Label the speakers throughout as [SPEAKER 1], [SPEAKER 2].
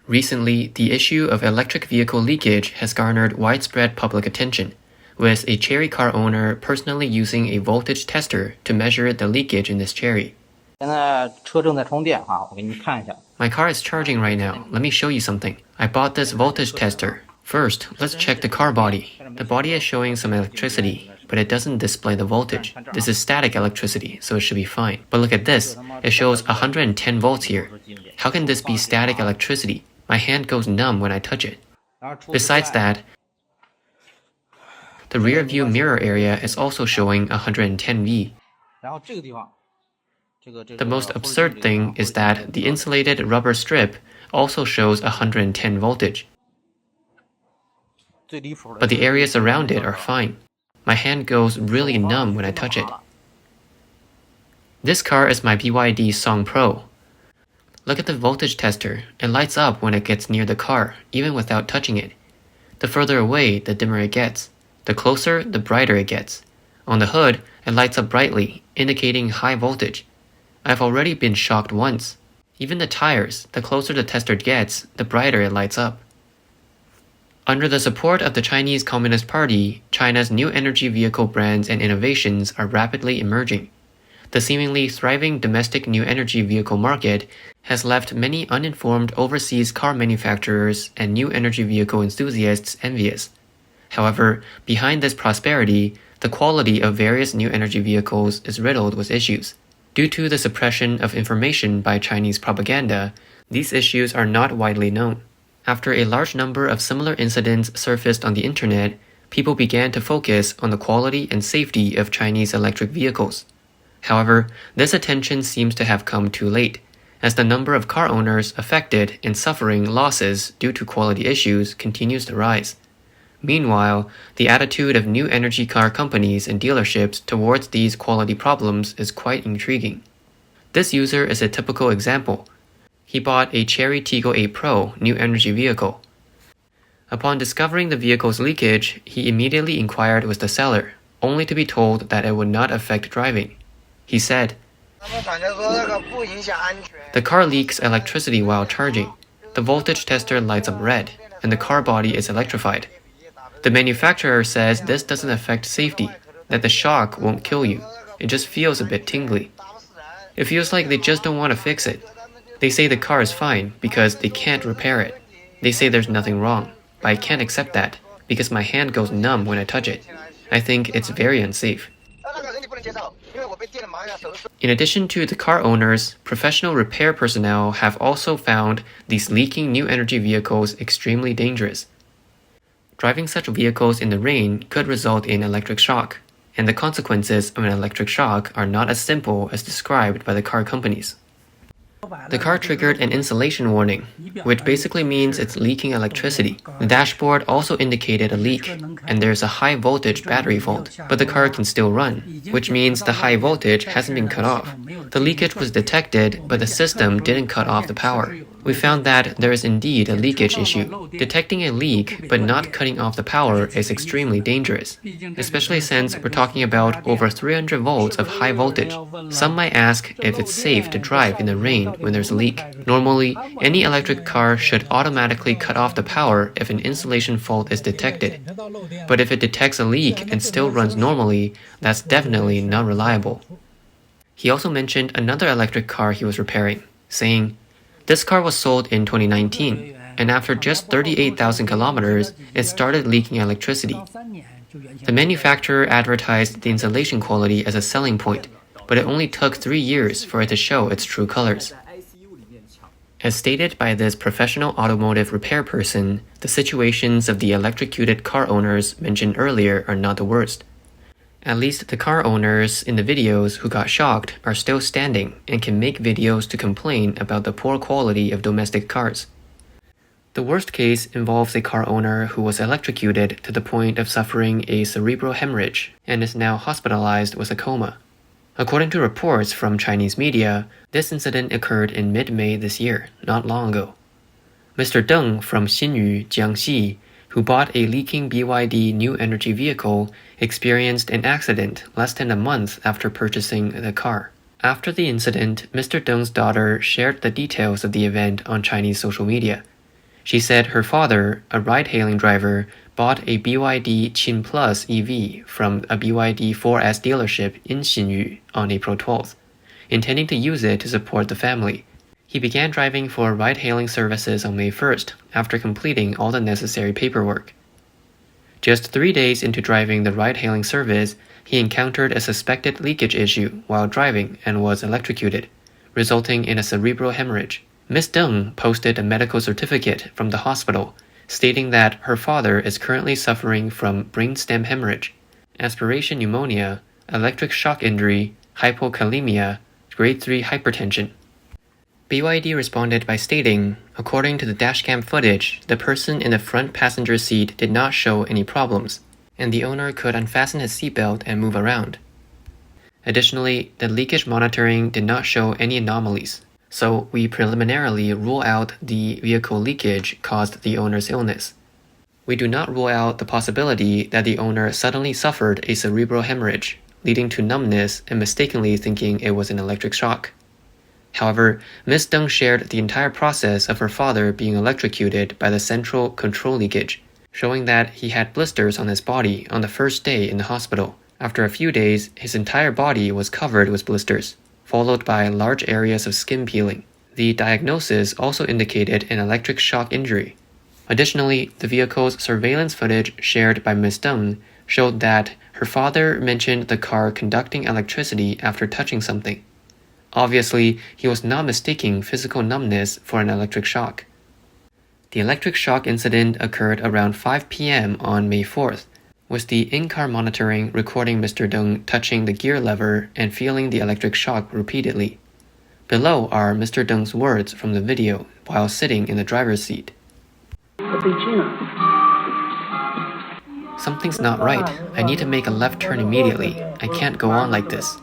[SPEAKER 1] Recently, the issue of electric vehicle leakage has garnered widespread public attention, with a Chery car owner personally using a voltage tester to measure the leakage in this Chery. My car is charging right now. Let me show you something. I bought this voltage tester. First, let's check the car body. The body is showing some electricity, but it doesn't display the voltage. This is static electricity, so it should be fine. But look at this. It shows 110 volts here. How can this be static electricity? My hand goes numb when I touch it. Besides that, the rear view mirror area is also showing 110 V. The most absurd thing is that the insulated rubber strip also shows 110 voltage. But the areas around it are fine. My hand goes really numb when I touch it. This car is my BYD Song Pro. Look at the voltage tester. It lights up when it gets near the car, even without touching it. The further away, the dimmer it gets. The closer, the brighter it gets. On the hood, it lights up brightly, indicating high voltage. I've already been shocked once. Even the tires, the closer the tester gets, the brighter it lights up. Under the support of the Chinese Communist Party, China's new energy vehicle brands and innovations are rapidly emerging. The seemingly thriving domestic new energy vehicle market has left many uninformed overseas car manufacturers and new energy vehicle enthusiasts envious. However, behind this prosperity, the quality of various new energy vehicles is riddled with issues. Due to the suppression of information by Chinese propaganda, these issues are not widely known. After a large number of similar incidents surfaced on the internet, people began to focus on the quality and safety of Chinese electric vehicles. However, this attention seems to have come too late, as the number of car owners affected and suffering losses due to quality issues continues to rise. Meanwhile, the attitude of new energy car companies and dealerships towards these quality problems is quite intriguing. This user is a typical example. He bought a Chery Tiggo 8 Pro new energy vehicle. Upon discovering the vehicle's leakage, he immediately inquired with the seller, only to be told that it would not affect driving. He said, "The car leaks electricity while charging. The voltage tester lights up red, and the car body is electrified. The manufacturer says this doesn't affect safety, that the shock won't kill you. It just feels a bit tingly. It feels like they just don't want to fix it. They say the car is fine because they can't repair it. They say there's nothing wrong, but I can't accept that because my hand goes numb when I touch it. I think it's very unsafe." In addition to the car owners, professional repair personnel have also found these leaking new energy vehicles extremely dangerous. Driving such vehicles in the rain could result in electric shock, and the consequences of an electric shock are not as simple as described by the car companies. The car triggered an insulation warning, which basically means it's leaking electricity. The dashboard also indicated a leak, and there's a high voltage battery fault, but the car can still run, which means the high voltage hasn't been cut off. The leakage was detected, but the system didn't cut off the power. We found that there is indeed a leakage issue. Detecting a leak but not cutting off the power is extremely dangerous, especially since we're talking about over 300 volts of high voltage. Some might ask if it's safe to drive in the rain when there's a leak. Normally, any electric car should automatically cut off the power if an insulation fault is detected. But if it detects a leak and still runs normally, that's definitely not reliable. He also mentioned another electric car he was repairing, saying, "This car was sold in 2019, and after just 38,000 kilometers, it started leaking electricity. The manufacturer advertised the insulation quality as a selling point, but it only took 3 years for it to show its true colors." As stated by this professional automotive repair person, the situations of the electrocuted car owners mentioned earlier are not the worst. At least the car owners in the videos who got shocked are still standing and can make videos to complain about the poor quality of domestic cars. The worst case involves a car owner who was electrocuted to the point of suffering a cerebral hemorrhage and is now hospitalized with a coma. According to reports from Chinese media, this incident occurred in mid-May this year, not long ago. Mr. Deng from Xinyu, Jiangxi, who bought a leaking BYD new energy vehicle, experienced an accident less than a month after purchasing the car. After the incident, Mr. Deng's daughter shared the details of the event on Chinese social media. She said her father, a ride-hailing driver, bought a BYD Qin Plus EV from a BYD 4S dealership in Xinyu on April 12th, intending to use it to support the family. He began driving for ride-hailing services on May 1st after completing all the necessary paperwork. Just 3 days into driving the ride-hailing service, he encountered a suspected leakage issue while driving and was electrocuted, resulting in a cerebral hemorrhage. Ms. Deng posted a medical certificate from the hospital stating that her father is currently suffering from brainstem hemorrhage, aspiration pneumonia, electric shock injury, hypokalemia, grade 3 hypertension. BYD responded by stating, according to the dashcam footage, the person in the front passenger seat did not show any problems, and the owner could unfasten his seatbelt and move around. Additionally, the leakage monitoring did not show any anomalies, so we preliminarily rule out the vehicle leakage caused the owner's illness. We do not rule out the possibility that the owner suddenly suffered a cerebral hemorrhage, leading to numbness and mistakenly thinking it was an electric shock. However, Ms. Deng shared the entire process of her father being electrocuted by the central control leakage, showing that he had blisters on his body on the first day in the hospital. After a few days, his entire body was covered with blisters, followed by large areas of skin peeling. The diagnosis also indicated an electric shock injury. Additionally, the vehicle's surveillance footage shared by Ms. Deng showed that her father mentioned the car conducting electricity after touching something. Obviously, he was not mistaking physical numbness for an electric shock. The electric shock incident occurred around 5 p.m. on May 4th, with the in-car monitoring recording Mr. Deng touching the gear lever and feeling the electric shock repeatedly. Below are Mr. Deng's words from the video while sitting in the driver's seat. Something's not right. I need to make a left turn immediately. I can't go on like this.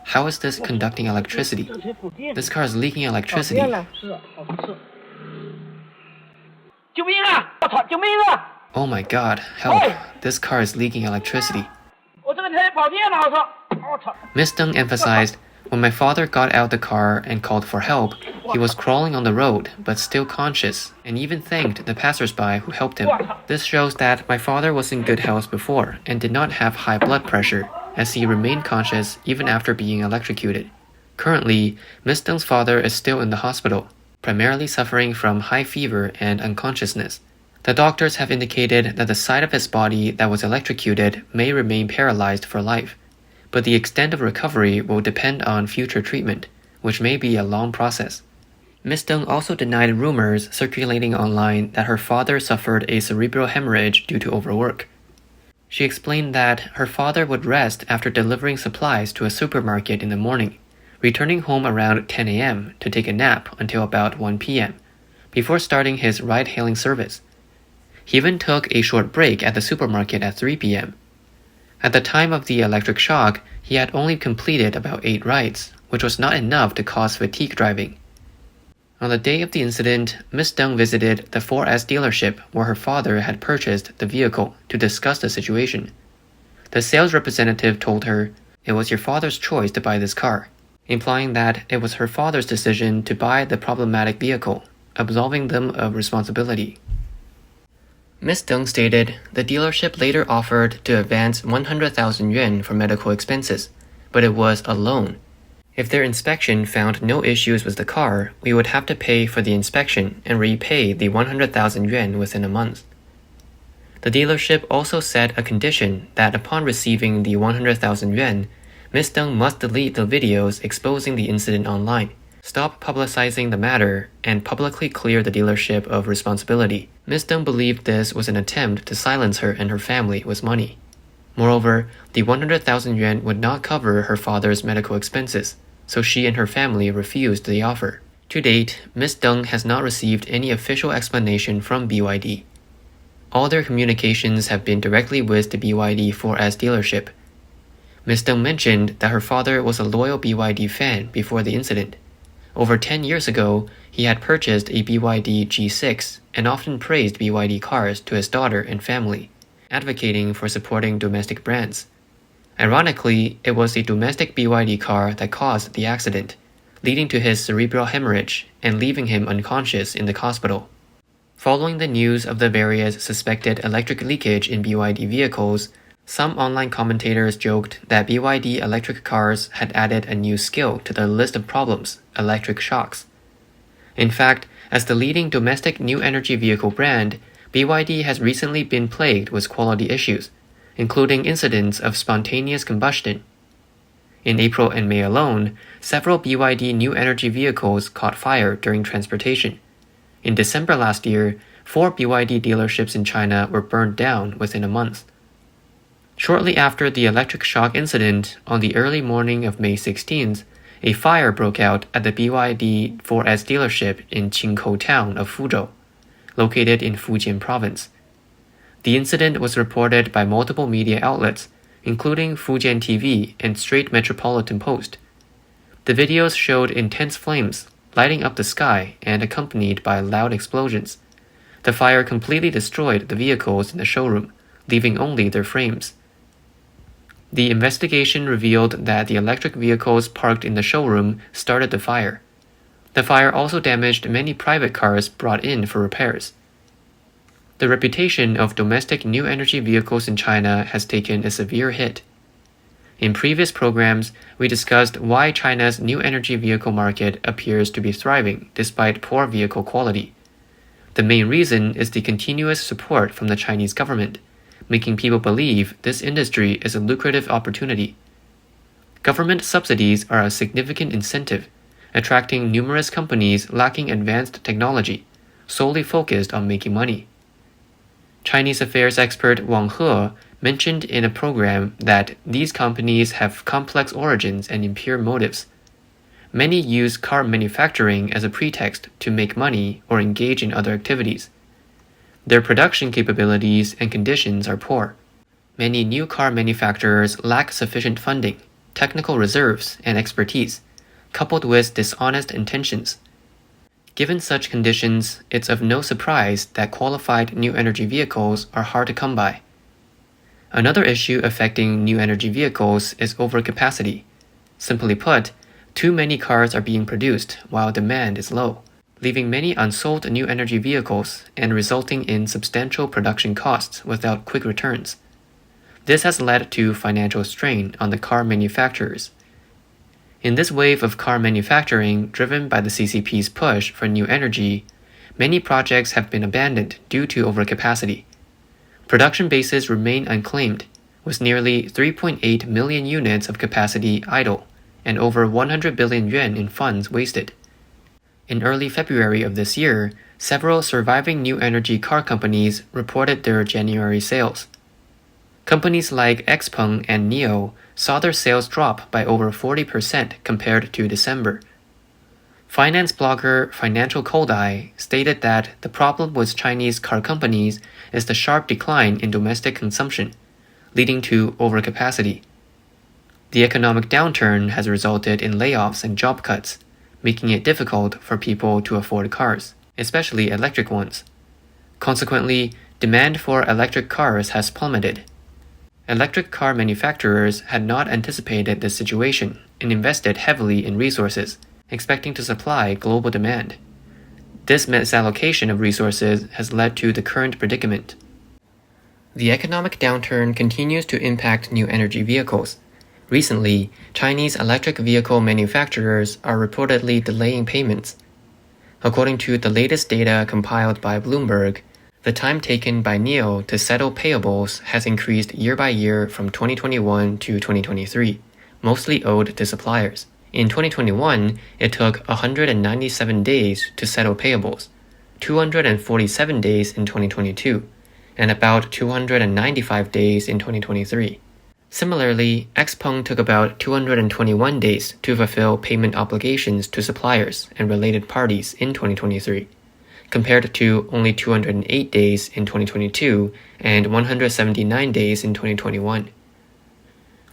[SPEAKER 1] How is this conducting electricity? This car is leaking electricity. Oh my god, help. This car is leaking electricity. Ms. Deng emphasized, when my father got out the car and called for help, he was crawling on the road but still conscious, and even thanked the passersby who helped him. This shows that my father was in good health before and did not have high blood pressure, as he remained conscious even after being electrocuted. Currently, Ms. Deng's father is still in the hospital, primarily suffering from high fever and unconsciousness. The doctors have indicated that the side of his body that was electrocuted may remain paralyzed for life, but the extent of recovery will depend on future treatment, which may be a long process. Ms. Deng also denied rumors circulating online that her father suffered a cerebral hemorrhage due to overwork. She explained that her father would rest after delivering supplies to a supermarket in the morning, returning home around 10 a.m. to take a nap until about 1 p.m., before starting his ride-hailing service. He even took a short break at the supermarket at 3 p.m. At the time of the electric shock, he had only completed about 8 rides, which was not enough to cause fatigue driving. On the day of the incident, Ms. Deng visited the 4S dealership where her father had purchased the vehicle to discuss the situation. The sales representative told her, "It was your father's choice to buy this car," implying that it was her father's decision to buy the problematic vehicle, absolving them of responsibility. Ms. Deng stated the dealership later offered to advance 100,000 yuan for medical expenses, but it was a loan. If their inspection found no issues with the car, we would have to pay for the inspection and repay the 100,000 yuan within a month. The dealership also set a condition that upon receiving the 100,000 yuan, Ms. Deng must delete the videos exposing the incident online, stop publicizing the matter, and publicly clear the dealership of responsibility. Ms. Deng believed this was an attempt to silence her and her family with money. Moreover, the 100,000 yuan would not cover her father's medical expenses, so she and her family refused the offer. To date, Ms. Deng has not received any official explanation from BYD. All their communications have been directly with the BYD 4S dealership. Ms. Deng mentioned that her father was a loyal BYD fan before the incident. Over 10 years ago, he had purchased a BYD G6 and often praised BYD cars to his daughter and family, advocating for supporting domestic brands. Ironically, it was a domestic BYD car that caused the accident, leading to his cerebral hemorrhage and leaving him unconscious in the hospital. Following the news of the various suspected electric leakage in BYD vehicles, some online commentators joked that BYD electric cars had added a new skill to their list of problems: electric shocks. In fact, as the leading domestic new energy vehicle brand, BYD has recently been plagued with quality issues, including incidents of spontaneous combustion. In April and May alone, several BYD new energy vehicles caught fire during transportation. In December last year, 4 BYD dealerships in China were burned down within a month. Shortly after the electric shock incident, on the early morning of May 16th, a fire broke out at the BYD 4S dealership in Qingkou town of Fuzhou, located in Fujian province. The incident was reported by multiple media outlets, including Fujian TV and Strait Metropolitan Post. The videos showed intense flames lighting up the sky and accompanied by loud explosions. The fire completely destroyed the vehicles in the showroom, leaving only their frames. The investigation revealed that the electric vehicles parked in the showroom started the fire. The fire also damaged many private cars brought in for repairs. The reputation of domestic new energy vehicles in China has taken a severe hit. In previous programs, we discussed why China's new energy vehicle market appears to be thriving despite poor vehicle quality. The main reason is the continuous support from the Chinese government, making people believe this industry is a lucrative opportunity. Government subsidies are a significant incentive, attracting numerous companies lacking advanced technology, solely focused on making money. Chinese affairs expert Wang He mentioned in a program that these companies have complex origins and impure motives. Many use car manufacturing as a pretext to make money or engage in other activities. Their production capabilities and conditions are poor. Many new car manufacturers lack sufficient funding, technical reserves, and expertise, coupled with dishonest intentions. Given such conditions, it's of no surprise that qualified new energy vehicles are hard to come by. Another issue affecting new energy vehicles is overcapacity. Simply put, too many cars are being produced while demand is low, leaving many unsold new energy vehicles and resulting in substantial production costs without quick returns. This has led to financial strain on the car manufacturers. In this wave of car manufacturing driven by the CCP's push for new energy, many projects have been abandoned due to overcapacity. Production bases remain unclaimed, with nearly 3.8 million units of capacity idle and over 100 billion yuan in funds wasted. In early February of this year, several surviving new energy car companies reported their January sales. Companies like Xpeng and NIO saw their sales drop by over 40% compared to December. Finance blogger Financial Coldeye stated that the problem with Chinese car companies is the sharp decline in domestic consumption, leading to overcapacity. The economic downturn has resulted in layoffs and job cuts, making it difficult for people to afford cars, especially electric ones. Consequently, demand for electric cars has plummeted. Electric car manufacturers had not anticipated this situation and invested heavily in resources, expecting to supply global demand. This misallocation of resources has led to the current predicament. The economic downturn continues to impact new energy vehicles. Recently, Chinese electric vehicle manufacturers are reportedly delaying payments. According to the latest data compiled by Bloomberg, the time taken by NIO to settle payables has increased year by year from 2021 to 2023, mostly owed to suppliers. In 2021, it took 197 days to settle payables, 247 days in 2022, and about 295 days in 2023. Similarly, Xpeng took about 221 days to fulfill payment obligations to suppliers and related parties in 2023, compared to only 208 days in 2022 and 179 days in 2021.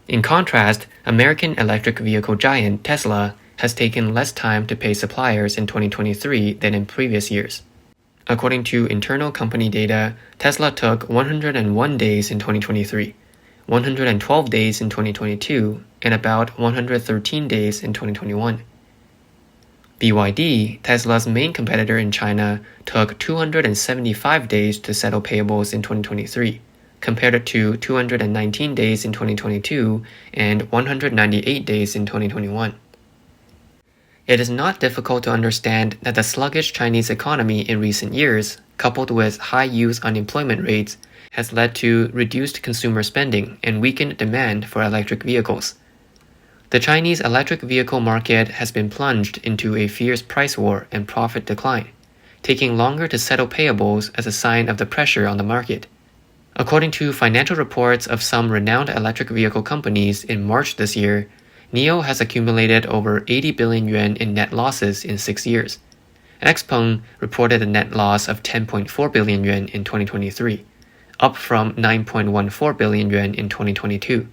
[SPEAKER 1] In contrast, American electric vehicle giant Tesla has taken less time to pay suppliers in 2023 than in previous years. According to internal company data, Tesla took 101 days in 2023, 112 days in 2022, and about 113 days in 2021. BYD, Tesla's main competitor in China, took 275 days to settle payables in 2023, compared to 219 days in 2022 and 198 days in 2021. It is not difficult to understand that the sluggish Chinese economy in recent years, coupled with high youth unemployment rates, has led to reduced consumer spending and weakened demand for electric vehicles. The Chinese electric vehicle market has been plunged into a fierce price war and profit decline, taking longer to settle payables as a sign of the pressure on the market. According to financial reports of some renowned electric vehicle companies in March this year, NIO has accumulated over 80 billion yuan in net losses in 6 years. XPeng reported a net loss of 10.4 billion yuan in 2023, up from 9.14 billion yuan in 2022.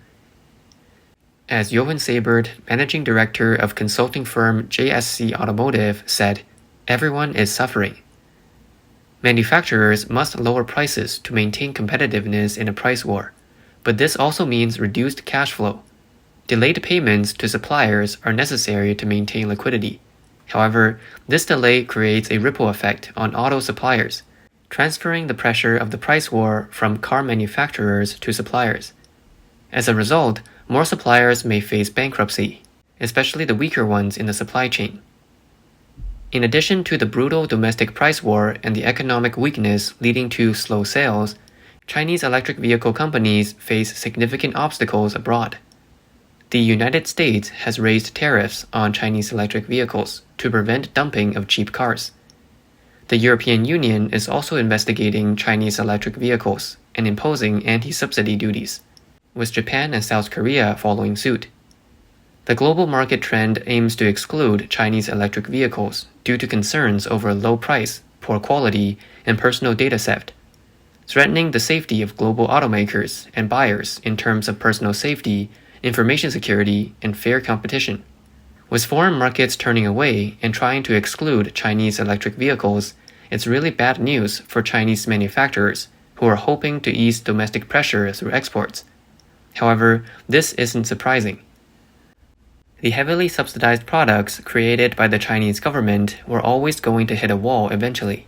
[SPEAKER 1] As Johan Sabert, managing director of consulting firm JSC Automotive, said, "Everyone is suffering. Manufacturers must lower prices to maintain competitiveness in a price war, but this also means reduced cash flow. Delayed payments to suppliers are necessary to maintain liquidity. However, this delay creates a ripple effect on auto suppliers, transferring the pressure of the price war from car manufacturers to suppliers. As a result, more suppliers may face bankruptcy, especially the weaker ones in the supply chain." In addition to the brutal domestic price war and the economic weakness leading to slow sales, Chinese electric vehicle companies face significant obstacles abroad. The United States has raised tariffs on Chinese electric vehicles to prevent dumping of cheap cars. The European Union is also investigating Chinese electric vehicles and imposing anti-subsidy duties, with Japan and South Korea following suit. The global market trend aims to exclude Chinese electric vehicles due to concerns over low price, poor quality, and personal data theft, threatening the safety of global automakers and buyers in terms of personal safety, information security, and fair competition. With foreign markets turning away and trying to exclude Chinese electric vehicles, it's really bad news for Chinese manufacturers who are hoping to ease domestic pressure through exports. However, this isn't surprising. The heavily subsidized products created by the Chinese government were always going to hit a wall eventually.